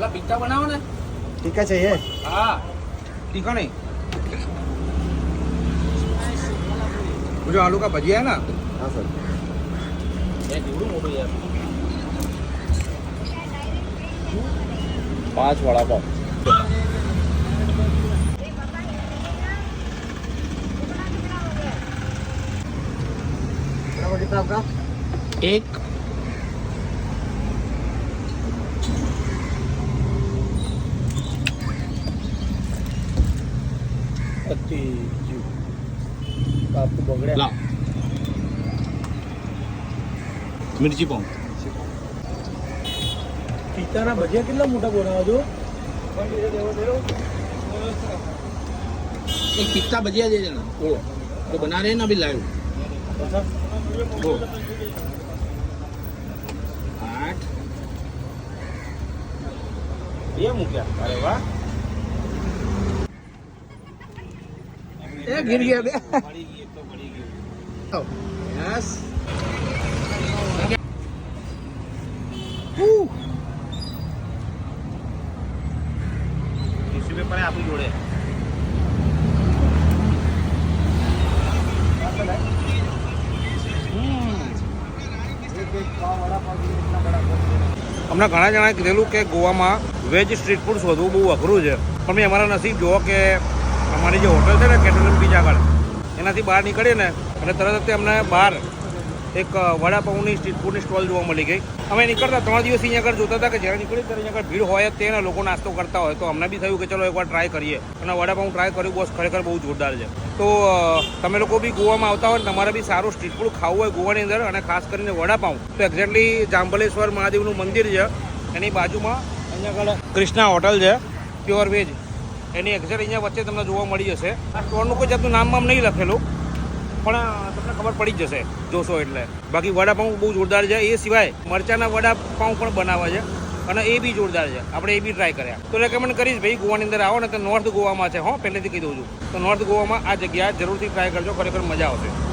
પેલા પિઝ્ઝા બનાવો ને ટીકા चाहिए હા तीखा नहीं वो जो आलू का भजिया है ना हाँ सर એ કેવડું મોટું યાર 5 वड़ा पाव कितना आपका એક आपको बगड़े લાવ મિર્ચી પાઉં પિતાના ભજીયા કેટલા મોટા બનાવો છો એક પિઝ્ઝા ભજીયા દે છે ને બોલો તો બના રહે ને અભી લાઈવ બોલો 8 ये मुक्या अरे वाह ए गिर गया बे પડી ગઈ એક તો પડી ગયું यस ટીશ્યુ પેપર આપણી જોડે હમણાં ઘણા જણાએ કીધેલું કે ગોવામાં વેજ સ્ટ્રીટ ફૂડ શોધવું બહુ અઘરું છે પણ મેં અમારા નસીબ જુઓ કે અમારી જે હોટલ છે ને કેટરન બીચ આગળ એનાથી બહાર નીકળીએ ને અને તરત જ અમને બહાર એક વડાપાઉંની સ્ટ્રીટ ફૂડની સ્ટોલ જોવા મળી ગઈ અમે નીકળતા 3 દિવસ અહીંયા આગળ જોતા હતા કે જ્યારે નીકળી ત્યારે અહીંયા આગળ ભીડ હોય જ તેને લોકો નાસ્તો કરતા હોય તો અમને બી થયું કે ચલો એકવાર ટ્રાય કરીએ અને વડાપાઉં ટ્રાય કર્યું બોસ ખરેખર બહુ જોરદાર છે તો તમે લોકો બી ગોવામાં આવતા હોય ને તમારે બી સારું સ્ટ્રીટ ફૂડ ખાવું હોય ગોવાની અંદર અને ખાસ કરીને વડાપાઉં તો એક્ઝેક્ટલી જાંબલેશ્વર મહાદેવનું મંદિર છે એની બાજુમાં અહીંયા આગળ કૃષ્ણા હોટલ છે પ્યોર વેજ એની એક્ઝેક્ટ અહીંયા વચ્ચે તમને જોવા મળી જશે આ સ્ટોરનું કોઈ જાતનું નામ નહીં લખેલું પણ તમને ખબર પડી જ જશે જોશો એટલે બાકી વડાપાઉં બહુ જોરદાર છે એ સિવાય મરચાના વડાપાઉં પણ બનાવે છે અને એ બી જોરદાર છે આપણે એ બી ટ્રાય કર્યા તો રેકમેન્ડ કરીશ ભાઈ ગોવાની અંદર આવો ને તો નોર્થ ગોવામાં છે હો પહેલેથી કહી દઉં છું તો નોર્થ ગોવામાં આ જગ્યા જરૂરથી ટ્રાય કરજો ખરેખર મજા આવશે